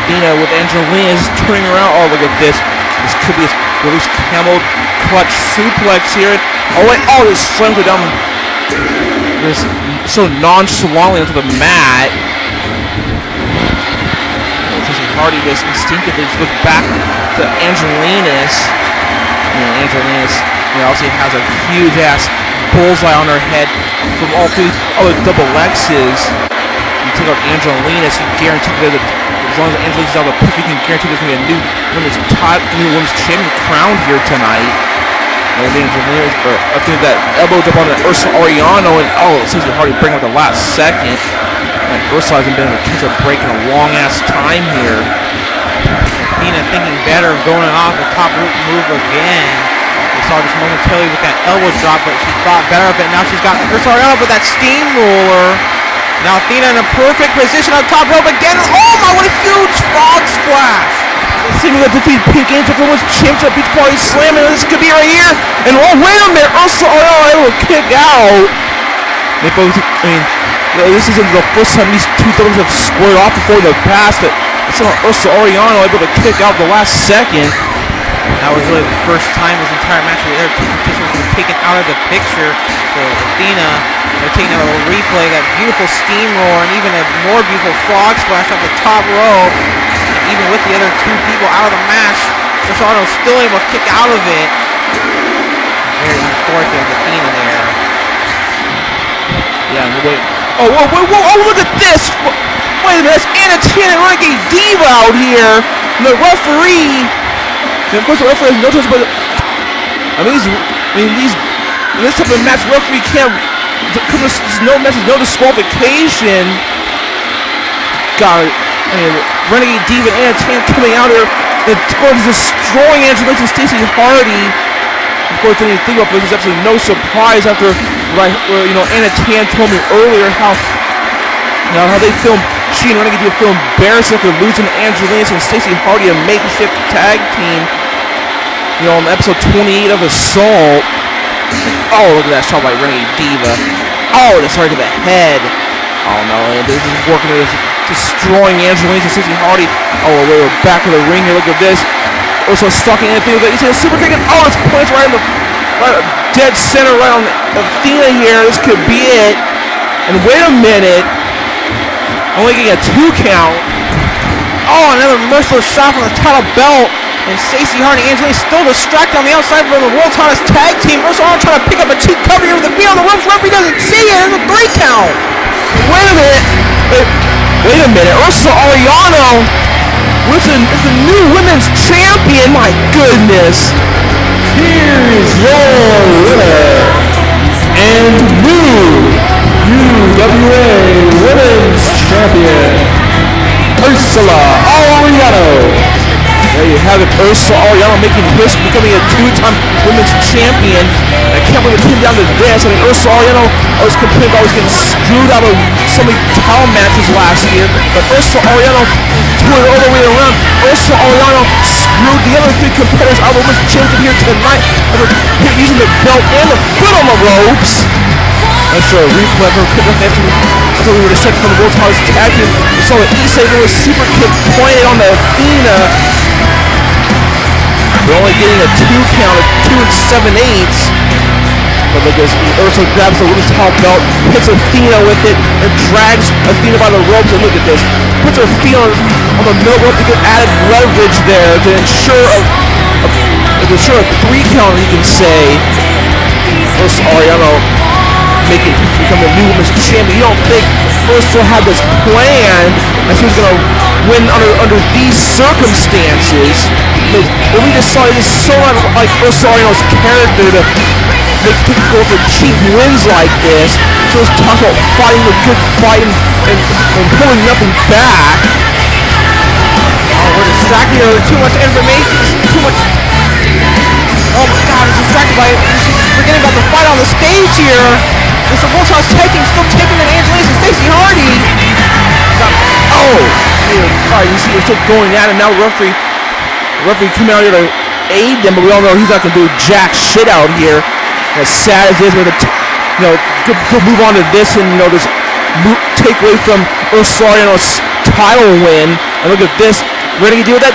Athena with Angelinas turning around. Oh, look at this. This could be a release camel clutch suplex here. Oh, wait. Oh, this slams it down. This so nonchalantly onto the mat. Stacy Hardy just instinctively just goes back to Angelinas. Angelinas, obviously has a huge ass bullseye on her head from all three other double X's. You take out Angelinas, you guarantee that as long as Angelinas is out of the pick, you can guarantee there's going to be a new women's champion crowned here tonight. And Angelinas, I think that elbow up on Ursula Areano, and Stacy Hardy bring up the last second. And Ursula hasn't been able to catch a break in a long ass time here. Athena thinking better of going off the top rope move again. We saw just momentarily with that elbow drop, but she thought better of it. Now she's got Ursula Areano with that steamroller. Now Athena in a perfect position on top rope again. Oh my, what a huge frog splash! Seeming to defeat Pink Angel for the championship beach party slam, and this could be right here. And oh, wait a minute, Ursula Areano able to kick out. This isn't the first time these two doubles have squared off before in the past. It's on Ursula Areano able to kick out the last second. That was really the first time this entire match where the other two participants were taken out of the picture. So Athena, they're taking out a little replay, that beautiful steamroller, and even a more beautiful frog splash off the top rope. And even with the other two people out of the match, Ursula Areano still able to kick out of it. Very unfortunate of Athena there. Yeah, wait. Oh, look at this! Wait a minute, that's Athena and Renegade Diva out here. And the referee, and of course the referee has no choice but, in this type of match, referee can't, no disqualification. God, Renegade Diva and Athena coming out here, and destroying Angelinas and Stacy Hardy. Of course, when you think about this, there's absolutely no surprise after, Athena told me earlier how they filmed. She and Renegade Diva feel embarrassed after losing to Angelinas and Stacy Hardy, a makeshift tag team. On episode 28 of Assault. Oh, look at that shot by Renegade Diva. Oh, that's right to the head. Oh no, this is working. This destroying Angelinas and Stacy Hardy. Oh, we're back to the ring here. Look at this. Also stalking Athena. You see a super kick. Oh, it's placed right in the dead center, right on Athena here. This could be it. And wait a minute. Only getting a 2 count. Oh, another merciless shot from the title belt. And Stacy Hardy and Angelinas still distracted on the outside from the world's hottest tag team. Ursula Areano trying to pick up a cheap cover here with the feet on the ropes. Referee doesn't see it. It's a 3 count. Wait a minute. Ursula Areano is the new women's champion. My goodness. Here's your winner and new UWA Women's Champion, Ursula Areano. There you have it, Ursula Areano making history, becoming a 2-time women's champion. I can't believe it came down to this. Ursula Areano, I was complaining about getting screwed out of so many title matches last year, but Ursula Areano turned it all the way around. Ursula Areano screwed the other 3 competitors out of the women's championship here tonight after using the belt and the foot on the ropes. After a replay after we were to set from the world's hottest tag team, we saw the E-Save with a super kick pointed on the Athena. We're only getting a 2 count of 2 7/8. But look at this, Ursula grabs the women's top belt, hits Athena with it, and drags Athena by the ropes, and look at this. Puts her feet on the middle rope to get added leverage there to ensure a 3 count, you can say. Ursula Areano become the new women's champion. You don't think Ursula had this planned and she was going to win under these circumstances? But we just saw it is so like Ursula Areano's character to make people go for cheap wins like this. So it's talking about fighting the good fight and pulling nothing back. Oh, we're distracted here with too much information, too much. Oh my God, it's distracted by forgetting about the fight on the stage here. It's the World's House Tag Team still taking in Angelinas and Stacy Hardy. Alright, you see they're still going at it now. Referee coming out here to aid them, but we all know he's not going to do jack shit out here. As sad as it is, we're going to move on to this and this take away from Ursula Areano's title win. And look at this. Renegade Diva, that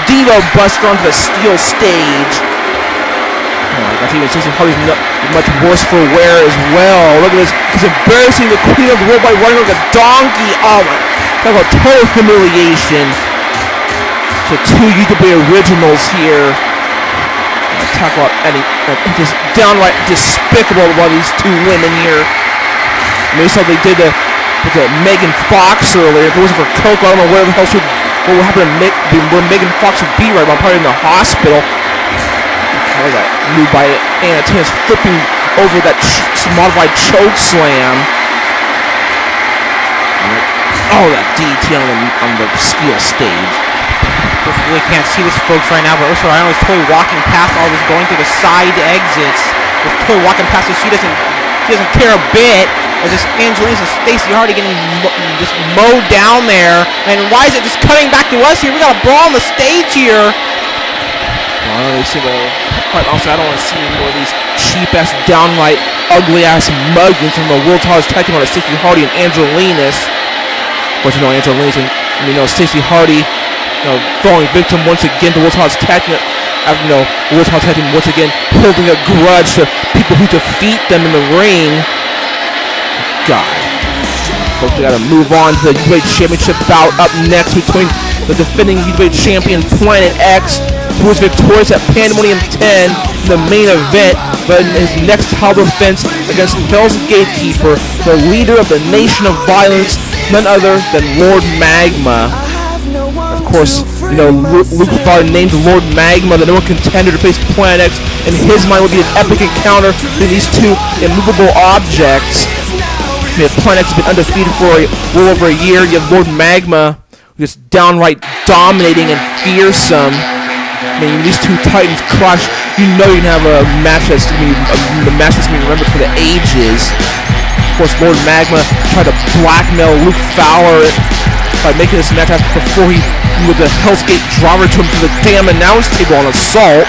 Diva buster onto the steel stage. Oh my gosh, even Stacy Hardy's much worse for wear as well. Look at this. He's embarrassing the Queen of the World by running like a donkey. Oh my. Talk about total humiliation. So 2 UWA originals here. Talk about just downright despicable about these 2 women here. Maybe something they did to Megan Fox earlier. If it wasn't for Coco, I don't know what would happen to where Megan Fox would be right now. Probably in the hospital. What was that move by Anna flipping over that modified choke slam. Oh, that DT on the steel stage. You really can't see this, folks, right now, but Ursula Areano is totally walking past all this, going through the side exits. Just totally walking past it. She doesn't care a bit. As this Angelinas and Stacy Hardy getting just mowed down there. And why is it just cutting back to us here? We got a brawl on the stage here. Well, they see quite honestly, I don't want to see any more of these cheap-ass, downright, ugly-ass muggins from the World Titles tag team on Stacy Hardy and Angelinas. Of course, Angelinas and Stacy Hardy, falling victim once again to World Titles tag team. After World Titles tag team once again holding a grudge to people who defeat them in the ring. God. Folks, we gotta move on to the UWA Championship bout up next between the defending UWA champion Planet X, who was victorious at Pandemonium 10 in the main event, but in his next title defense against Hell's Gatekeeper, the leader of the Nation of Violence, none other than Lord Magma. Of course, Luke Fowler named Lord Magma the number 1 contender to face Planet X. In his mind, would be an epic encounter between these 2 immovable objects. Planet X has been undefeated for well over a year. You have Lord Magma, who's downright dominating and fearsome. These 2 titans clash. You can have a match that's going to be remembered for the ages. Of course, Lord Magma tried to blackmail Luke Fowler by making this match happen before he with the Hell's Gate driver to him to the damn announce table on assault.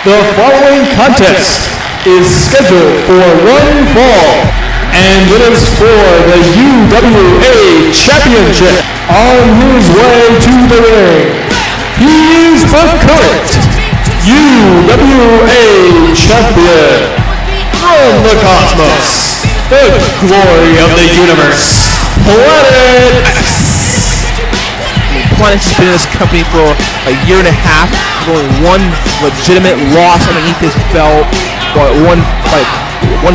The following contest is scheduled for 1 fall, and it is for the UWA Championship. On his way to the ring, he is the current UWA Champion from the cosmos, the glory of the universe, Planet X. Planet X has been in this company for a year and a half, with only 1 legitimate loss underneath his belt, one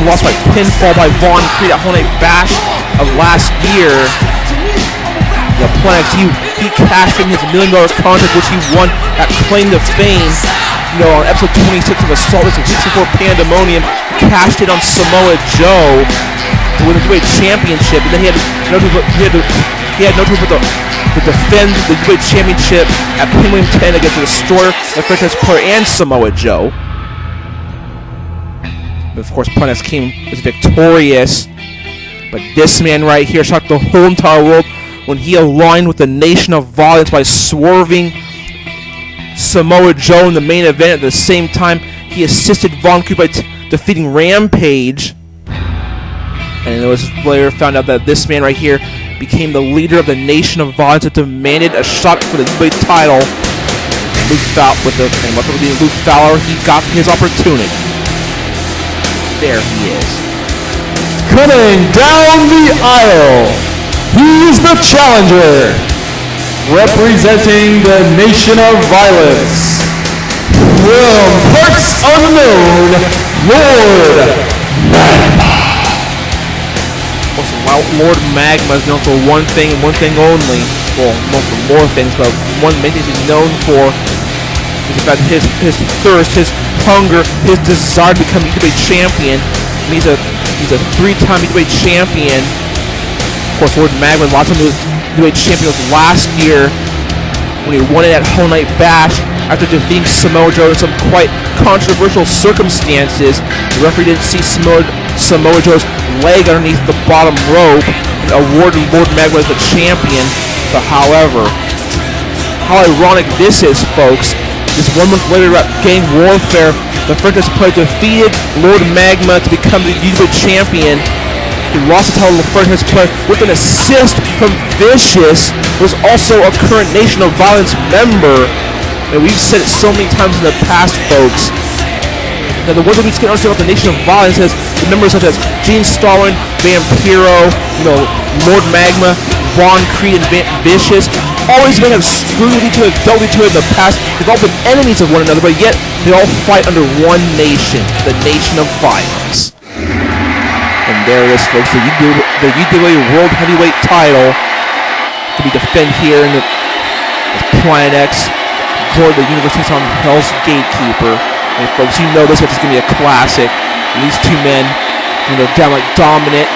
loss by pinfall by Vaughn Kreed at Hone Bash of last year. Planet X, he cashed in his $1 million contract, which he won at Claim to Fame. On episode 26 of Assault, this was before Pandemonium, cashed in on Samoa Joe to win the UWA Championship, and then he had no choice but to defend the UWA Championship at Pandemonium 10 against the Destroyer, the franchise player, and Samoa Joe. But of course, Planet X was victorious, but this man right here shocked the whole entire world when he aligned with the Nation of Violence by swerving Samoa Joe in the main event. At the same time, he assisted Vaughn Kreed by defeating Rampage. And it was later found out that this man right here became the leader of the Nation of Violence that demanded a shot for the UWA title. Luke Fowler, he got his opportunity. There he is. Coming down the aisle, he's the challenger, representing the Nation of Violence, from parts unknown, Lord Magma. Lord Magma is known for one thing and one thing only. Well, known for more things, but one main thing he's known for is about his thirst, his hunger, his desire to become UWA champion. And he's a 3-time UWA champion. Of course, Lord Magma, last time he was UWA champion was last year when he won it at Whole Night Bash after defeating Samoa Joe in some quite controversial circumstances. The referee didn't see Samoa Joe's leg underneath the bottom rope and awarded Lord Magma as the champion. But however, how ironic this is, folks. Just 1 month later at Gang Warfare, the franchise player defeated Lord Magma to become the UWA champion. He lost the title to Frederick's player with an assist from Vicious, who was also a current Nation of Violence member. And we've said it so many times in the past, folks. Now, the one that we just can't understand about the Nation of Violence is the members such as Gene Starwind, Vampiro, Lord Magma, Vaughn Kreed, and Vicious. Always may have screwed with each other, dealt with each other in the past. They've all been enemies of one another, but yet they all fight under one nation, the Nation of Violence. And there it is, folks, the UWA World Heavyweight title to be defended here in the Planet X. For the Universe takes on Hell's Gatekeeper. And folks, you know this is going to be a classic. These two men, downright dominant.